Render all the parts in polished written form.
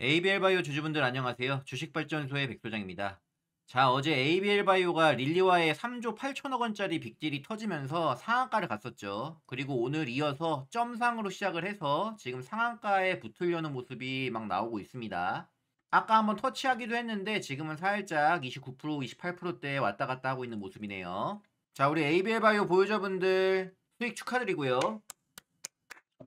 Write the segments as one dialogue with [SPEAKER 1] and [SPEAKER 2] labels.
[SPEAKER 1] ABL 바이오 주주분들 안녕하세요. 주식발전소의 백소장입니다. 자, 어제 ABL 바이오가 릴리와의 3조 8천억 원짜리 빅딜이 터지면서 상한가를 갔었죠. 그리고 오늘 이어서 점상으로 시작을 해서 지금 상한가에 붙으려는 모습이 막 나오고 있습니다. 아까 한번 터치하기도 했는데 지금은 살짝 29%, 28%대 왔다 갔다 하고 있는 모습이네요. 자, 우리 ABL 바이오 보유자분들 수익 축하드리고요.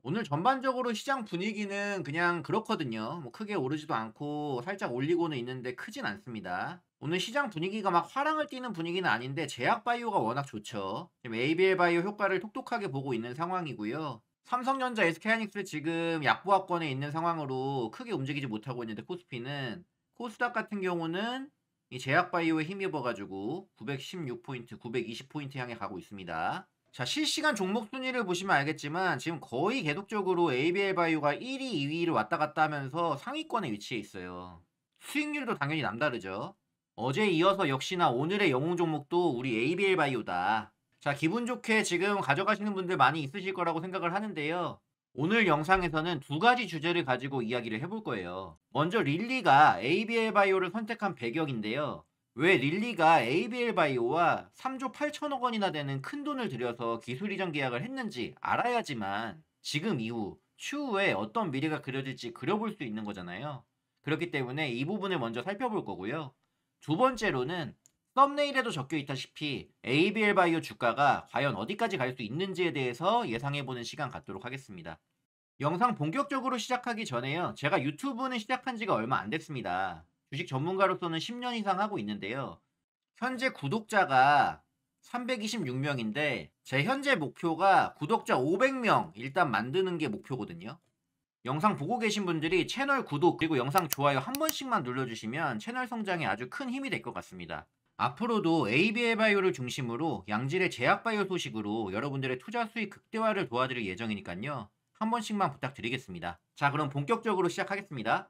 [SPEAKER 1] 오늘 전반적으로 시장 분위기는 그냥 그렇거든요. 뭐 크게 오르지도 않고 살짝 올리고는 있는데 크진 않습니다. 오늘 시장 분위기가 막 화랑을 띠는 분위기는 아닌데 제약 바이오가 워낙 좋죠. 지금 ABL 바이오 효과를 톡톡하게 보고 있는 상황이고요. 삼성전자, SK하이닉스 지금 약보합권에 있는 상황으로 크게 움직이지 못하고 있는데 코스피는 코스닥 같은 경우는 이 제약 바이오에 힘입어 가지고 916포인트, 920포인트 향해 가고 있습니다. 자, 실시간 종목 순위를 보시면 알겠지만 지금 거의 계속적으로 ABL 바이오가 1위, 2위를 왔다 갔다 하면서 상위권에 위치해 있어요. 수익률도 당연히 남다르죠. 어제 이어서 역시나 오늘의 영웅 종목도 우리 ABL 바이오다. 자, 기분 좋게 지금 가져가시는 분들 많이 있으실 거라고 생각을 하는데요. 오늘 영상에서는 두 가지 주제를 가지고 이야기를 해볼 거예요. 먼저 릴리가 ABL 바이오를 선택한 배경인데요. 왜 릴리가 ABL 바이오와 3조 8천억 원이나 되는 큰돈을 들여서 기술 이전 계약을 했는지 알아야지만 지금 이후 추후에 어떤 미래가 그려질지 그려볼 수 있는 거잖아요. 그렇기 때문에 이 부분을 먼저 살펴볼 거고요. 두 번째로는 썸네일에도 적혀 있다시피 ABL 바이오 주가가 과연 어디까지 갈 수 있는지에 대해서 예상해보는 시간 갖도록 하겠습니다. 영상 본격적으로 시작하기 전에요. 제가 유튜브는 시작한 지가 얼마 안 됐습니다. 주식 전문가로서는 10년 이상 하고 있는데요. 현재 구독자가 326명인데 제 현재 목표가 구독자 500명 일단 만드는 게 목표거든요. 영상 보고 계신 분들이 채널 구독 그리고 영상 좋아요 한 번씩만 눌러주시면 채널 성장에 아주 큰 힘이 될 것 같습니다. 앞으로도 ABL 바이오를 중심으로 양질의 제약 바이오 소식으로 여러분들의 투자 수익 극대화를 도와드릴 예정이니까요. 한 번씩만 부탁드리겠습니다. 자, 그럼 본격적으로 시작하겠습니다.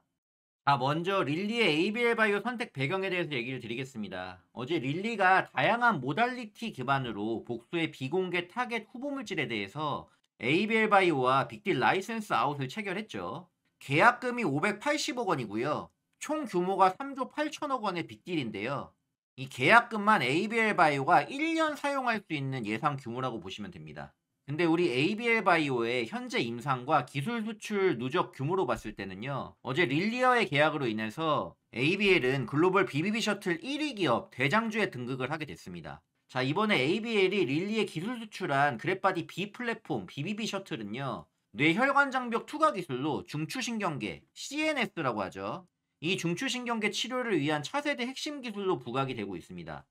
[SPEAKER 1] 먼저 릴리의 ABL 바이오 선택 배경에 대해서 얘기를 드리겠습니다. 어제 릴리가 다양한 모달리티 기반으로 복수의 비공개 타겟 후보 물질에 대해서 ABL 바이오와 빅딜 라이센스 아웃을 체결했죠. 계약금이 580억 원이고요. 총 규모가 3조 8천억 원의 빅딜인데요. 이 계약금만 ABL 바이오가 1년 사용할 수 있는 예상 규모라고 보시면 됩니다. 근데 우리 ABL 바이오의 현재 임상과 기술 수출 누적 규모로 봤을 때는요. 어제 릴리아의 계약으로 인해서 ABL은 글로벌 BBB 셔틀 1위 기업 대장주에 등극을 하게 됐습니다. 자, 이번에 ABL이 릴리에 기술 수출한 그랩바디 B 플랫폼 BBB 셔틀은요. 뇌혈관 장벽 투과 기술로 중추신경계 CNS라고 하죠. 이 중추신경계 치료를 위한 차세대 핵심 기술로 부각이 되고 있습니다.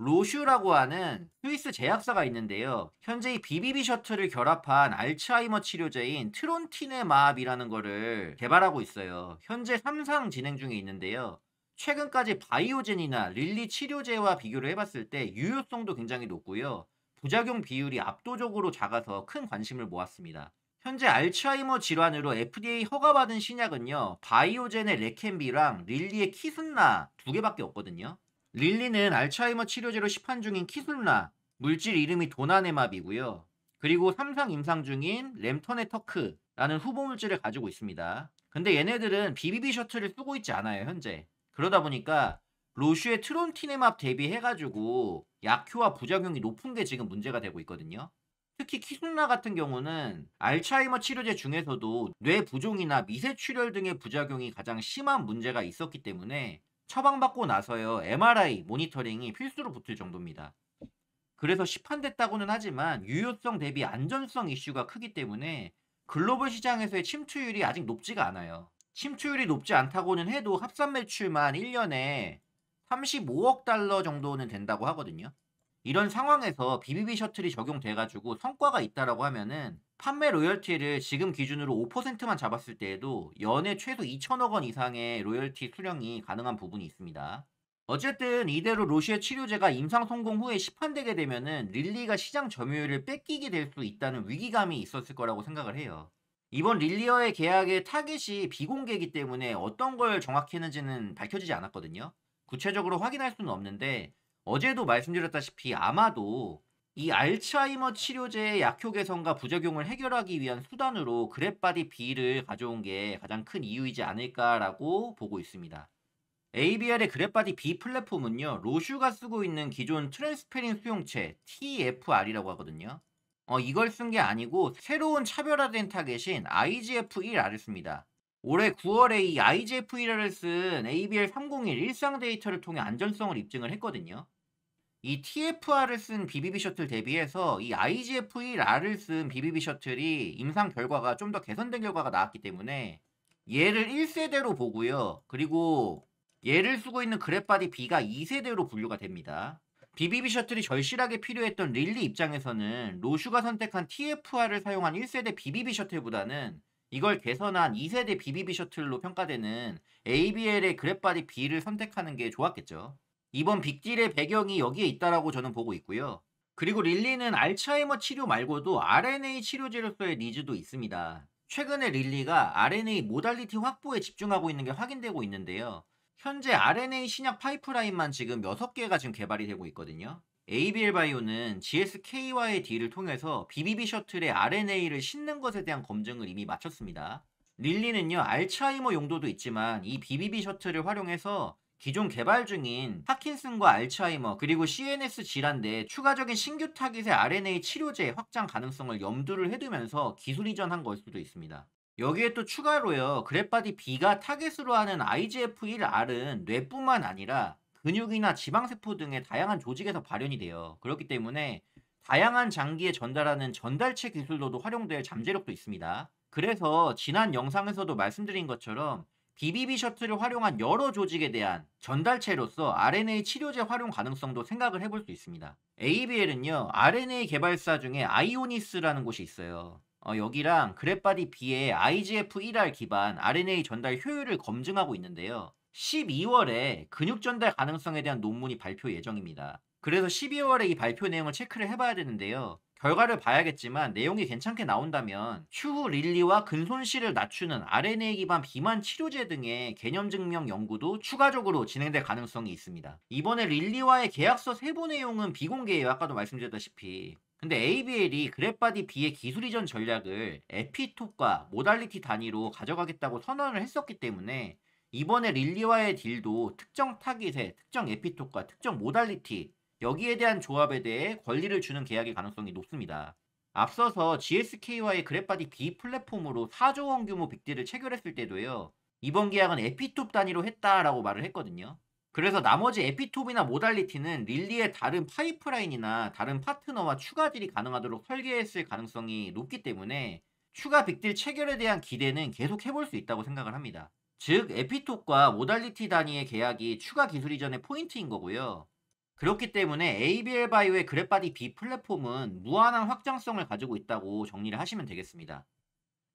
[SPEAKER 1] 로슈라고 하는 스위스 제약사가 있는데요. 현재 이 BBB 셔틀을 결합한 알츠하이머 치료제인 트론티네마압이라는 거를 개발하고 있어요. 현재 3상 진행 중에 있는데요. 최근까지 바이오젠이나 릴리 치료제와 비교를 해봤을 때 유효성도 굉장히 높고요. 부작용 비율이 압도적으로 작아서 큰 관심을 모았습니다. 현재 알츠하이머 질환으로 FDA 허가받은 신약은요. 바이오젠의 레켐비랑 릴리의 키순나 두 개밖에 없거든요. 릴리는 알츠하이머 치료제로 시판 중인 키술나, 물질 이름이 도나네맙이고요. 그리고 3상 임상 중인 램터네터크라는 후보 물질을 가지고 있습니다. 근데 얘네들은 BBB 셔틀을 쓰고 있지 않아요, 현재. 그러다 보니까 로슈의 트론티네맙 대비해가지고 약효와 부작용이 높은 게 지금 문제가 되고 있거든요. 특히 키술나 같은 경우는 알츠하이머 치료제 중에서도 뇌 부종이나 미세출혈 등의 부작용이 가장 심한 문제가 있었기 때문에 처방받고 나서요, MRI 모니터링이 필수로 붙을 정도입니다. 그래서 시판됐다고는 하지만 유효성 대비 안전성 이슈가 크기 때문에 글로벌 시장에서의 침투율이 아직 높지가 않아요. 침투율이 높지 않다고는 해도 합산 매출만 1년에 35억 달러 정도는 된다고 하거든요. 이런 상황에서 BBB 셔틀이 적용돼가지고 성과가 있다라고 하면은 판매 로열티를 지금 기준으로 5%만 잡았을 때에도 연에 최소 2천억 원 이상의 로열티 수령이 가능한 부분이 있습니다. 어쨌든 이대로 로시의 치료제가 임상 성공 후에 시판되게 되면은 릴리가 시장 점유율을 뺏기게 될 수 있다는 위기감이 있었을 거라고 생각을 해요. 이번 릴리어의 계약의 타겟이 비공개이기 때문에 어떤 걸 정확히 했는지는 밝혀지지 않았거든요. 구체적으로 확인할 수는 없는데 어제도 말씀드렸다시피 아마도 이 알츠하이머 치료제의 약효 개선과 부작용을 해결하기 위한 수단으로 그랩바디 B를 가져온 게 가장 큰 이유이지 않을까라고 보고 있습니다. ABR의 그랩바디 B 플랫폼은요, 로슈가 쓰고 있는 기존 트랜스페린 수용체 TFR이라고 하거든요. 이걸 쓴 게 아니고 새로운 차별화된 타겟인 IGF-1R을 씁니다. 올해 9월에 이 IGF-1R을 쓴 ABR301 일상 데이터를 통해 안전성을 입증을 했거든요. 이 TFR을 쓴 BBB 셔틀 대비해서 이 IGF-1R을 쓴 BBB 셔틀이 임상 결과가 좀 더 개선된 결과가 나왔기 때문에 얘를 1세대로 보고요. 그리고 얘를 쓰고 있는 그랩바디 B가 2세대로 분류가 됩니다. BBB 셔틀이 절실하게 필요했던 릴리 입장에서는 로슈가 선택한 TFR을 사용한 1세대 BBB 셔틀보다는 이걸 개선한 2세대 BBB 셔틀로 평가되는 ABL의 그랩바디 B를 선택하는 게 좋았겠죠. 이번 빅딜의 배경이 여기에 있다라고 저는 보고 있고요. 그리고 릴리는 알츠하이머 치료 말고도 RNA 치료제로서의 니즈도 있습니다. 최근에 릴리가 RNA 모달리티 확보에 집중하고 있는 게 확인되고 있는데요. 현재 RNA 신약 파이프라인만 지금 6개가 지금 개발이 되고 있거든요. ABL 바이오는 GSK와의 딜을 통해서 BBB 셔틀에 RNA를 싣는 것에 대한 검증을 이미 마쳤습니다. 릴리는요, 알츠하이머 용도도 있지만 이 BBB 셔틀을 활용해서 기존 개발 중인 파킨슨과 알츠하이머 그리고 CNS 질환 내 추가적인 신규 타깃의 RNA 치료제 확장 가능성을 염두를 해두면서 기술 이전한 걸 수도 있습니다. 여기에 또 추가로요, 그랩바디 B가 타겟으로 하는 IGF-1R은 뇌뿐만 아니라 근육이나 지방세포 등의 다양한 조직에서 발현이 돼요. 그렇기 때문에 다양한 장기에 전달하는 전달체 기술로도 활용될 잠재력도 있습니다. 그래서 지난 영상에서도 말씀드린 것처럼 BBB 셔틀을 활용한 여러 조직에 대한 전달체로서 RNA 치료제 활용 가능성도 생각을 해볼 수 있습니다. ABL은요, RNA 개발사 중에 아이오니스라는 곳이 있어요. 여기랑 그랩바디 B의 IGF-1R 기반 RNA 전달 효율을 검증하고 있는데요. 12월에 근육 전달 가능성에 대한 논문이 발표 예정입니다. 그래서 12월에 이 발표 내용을 체크를 해봐야 되는데요. 결과를 봐야겠지만 내용이 괜찮게 나온다면 추후 릴리와 근손실을 낮추는 RNA 기반 비만 치료제 등의 개념 증명 연구도 추가적으로 진행될 가능성이 있습니다. 이번에 릴리와의 계약서 세부 내용은 비공개예요. 아까도 말씀드렸다시피. 근데 ABL이 그랩바디 B의 기술 이전 전략을 에피톱과 모달리티 단위로 가져가겠다고 선언을 했었기 때문에 이번에 릴리와의 딜도 특정 타깃의 특정 에피톱과 특정 모달리티 여기에 대한 조합에 대해 권리를 주는 계약의 가능성이 높습니다. 앞서서 GSK와의 그랩바디 B 플랫폼으로 4조 원 규모 빅딜을 체결했을 때도요. 이번 계약은 에피톱 단위로 했다라고 말을 했거든요. 그래서 나머지 에피톱이나 모달리티는 릴리의 다른 파이프라인이나 다른 파트너와 추가 딜이 가능하도록 설계했을 가능성이 높기 때문에 추가 빅딜 체결에 대한 기대는 계속 해볼 수 있다고 생각을 합니다. 즉 에피톱과 모달리티 단위의 계약이 추가 기술 이전의 포인트인 거고요. 그렇기 때문에 ABL 바이오의 그랩바디 B 플랫폼은 무한한 확장성을 가지고 있다고 정리를 하시면 되겠습니다.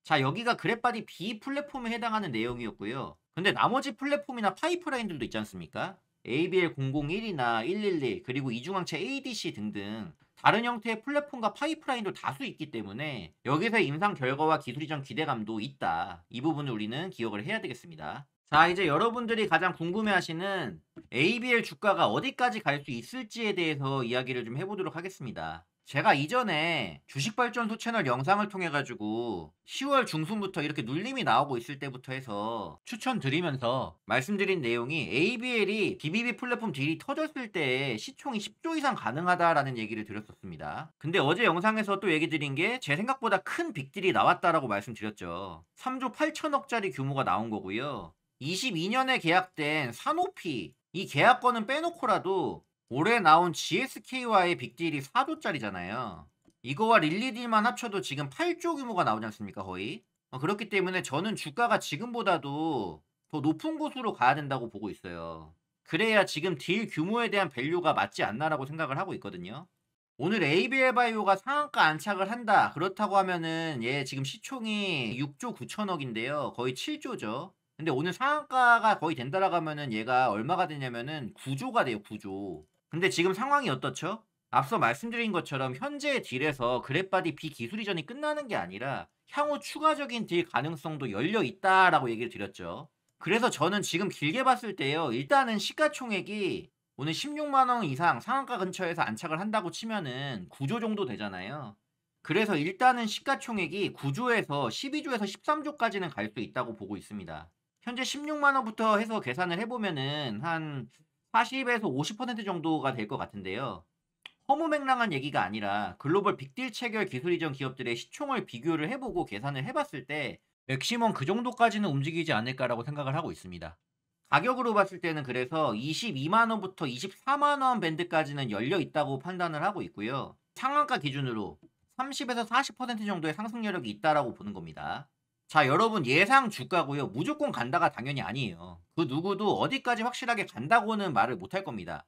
[SPEAKER 1] 자, 여기가 그랩바디 B 플랫폼에 해당하는 내용이었고요. 근데 나머지 플랫폼이나 파이프라인들도 있지 않습니까? ABL001이나 111 그리고 이중항체 ADC 등등 다른 형태의 플랫폼과 파이프라인도 다수 있기 때문에 여기서의 임상 결과와 기술 이전 기대감도 있다. 이 부분을 우리는 기억을 해야 되겠습니다. 자, 이제 여러분들이 가장 궁금해하시는 ABL 주가가 어디까지 갈 수 있을지에 대해서 이야기를 좀 해보도록 하겠습니다. 제가 이전에 주식발전소 채널 영상을 통해 가지고 10월 중순부터 이렇게 눌림이 나오고 있을 때부터 해서 추천드리면서 말씀드린 내용이 ABL이 BBB 플랫폼 딜이 터졌을 때 시총이 10조 이상 가능하다라는 얘기를 드렸었습니다. 근데 어제 영상에서 또 얘기 드린 게 제 생각보다 큰 빅딜이 나왔다라고 말씀드렸죠. 3조 8천억짜리 규모가 나온 거고요. 22년에 계약된 사노피 이 계약권은 빼놓고라도 올해 나온 GSK와의 빅딜이 4조짜리잖아요. 이거와 릴리딜만 합쳐도 지금 8조 규모가 나오지 않습니까, 거의? 그렇기 때문에 저는 주가가 지금보다도 더 높은 곳으로 가야 된다고 보고 있어요. 그래야 지금 딜 규모에 대한 밸류가 맞지 않나라고 생각을 하고 있거든요. 오늘 ABL 바이오가 상한가 안착을 한다. 그렇다고 하면은 얘 지금 시총이 6조 9천억인데요. 거의 7조죠. 근데 오늘 상한가가 거의 된다라고 하면은 얘가 얼마가 되냐면은 9조가 돼요, 9조. 근데 지금 상황이 어떻죠? 앞서 말씀드린 것처럼 현재의 딜에서 그랩바디 비기술 이전이 끝나는 게 아니라 향후 추가적인 딜 가능성도 열려 있다라고 얘기를 드렸죠. 그래서 저는 지금 길게 봤을 때요. 일단은 시가총액이 오늘 16만 원 이상 상한가 근처에서 안착을 한다고 치면은 9조 정도 되잖아요. 그래서 일단은 시가총액이 9조에서 12조에서 13조까지는 갈 수 있다고 보고 있습니다. 현재 16만 원부터 해서 계산을 해보면은 한 40에서 50% 정도가 될 것 같은데요. 허무맹랑한 얘기가 아니라 글로벌 빅딜 체결 기술 이전 기업들의 시총을 비교를 해보고 계산을 해봤을 때 맥시멈 그 정도까지는 움직이지 않을까라고 생각을 하고 있습니다. 가격으로 봤을 때는 그래서 22만 원부터 24만 원 밴드까지는 열려 있다고 판단을 하고 있고요. 상한가 기준으로 30에서 40% 정도의 상승 여력이 있다라고 보는 겁니다. 자, 여러분 예상 주가고요. 무조건 간다가 당연히 아니에요. 그 누구도 어디까지 확실하게 간다고는 말을 못할 겁니다.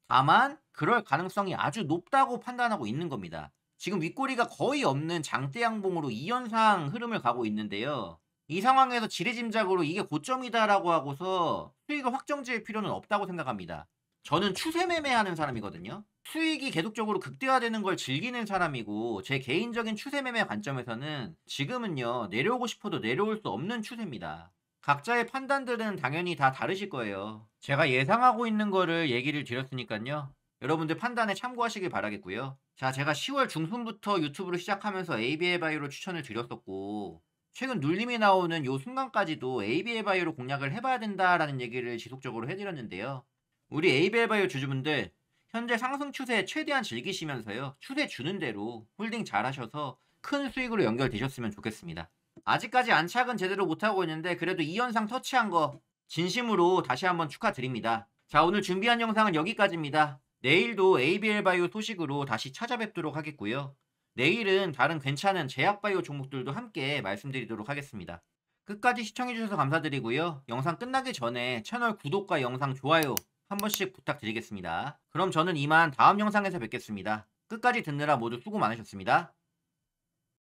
[SPEAKER 1] 다만 그럴 가능성이 아주 높다고 판단하고 있는 겁니다. 지금 윗꼬리가 거의 없는 장대 양봉으로 2연상 흐름을 가고 있는데요. 이 상황에서 지레짐작으로 이게 고점이다라고 하고서 수익을 확정 지을 필요는 없다고 생각합니다. 저는 추세 매매하는 사람이거든요. 수익이 계속적으로 극대화되는 걸 즐기는 사람이고 제 개인적인 추세 매매 관점에서는 지금은요 내려오고 싶어도 내려올 수 없는 추세입니다. 각자의 판단들은 당연히 다 다르실 거예요. 제가 예상하고 있는 거를 얘기를 드렸으니까요. 여러분들 판단에 참고하시길 바라겠고요. 자, 제가 10월 중순부터 유튜브를 시작하면서 ABL 바이오를 추천을 드렸었고 최근 눌림이 나오는 요 순간까지도 ABL 바이오로 공략을 해봐야 된다라는 얘기를 지속적으로 해드렸는데요. 우리 ABL 바이오 주주분들 현재 상승 추세 최대한 즐기시면서요. 추세 주는 대로 홀딩 잘 하셔서 큰 수익으로 연결되셨으면 좋겠습니다. 아직까지 안착은 제대로 못하고 있는데 그래도 이 현상 터치한 거 진심으로 다시 한번 축하드립니다. 자, 오늘 준비한 영상은 여기까지입니다. 내일도 ABL 바이오 소식으로 다시 찾아뵙도록 하겠고요. 내일은 다른 괜찮은 제약바이오 종목들도 함께 말씀드리도록 하겠습니다. 끝까지 시청해주셔서 감사드리고요. 영상 끝나기 전에 채널 구독과 영상 좋아요 한 번씩 부탁드리겠습니다. 그럼 저는 이만 다음 영상에서 뵙겠습니다. 끝까지 듣느라 모두 수고 많으셨습니다.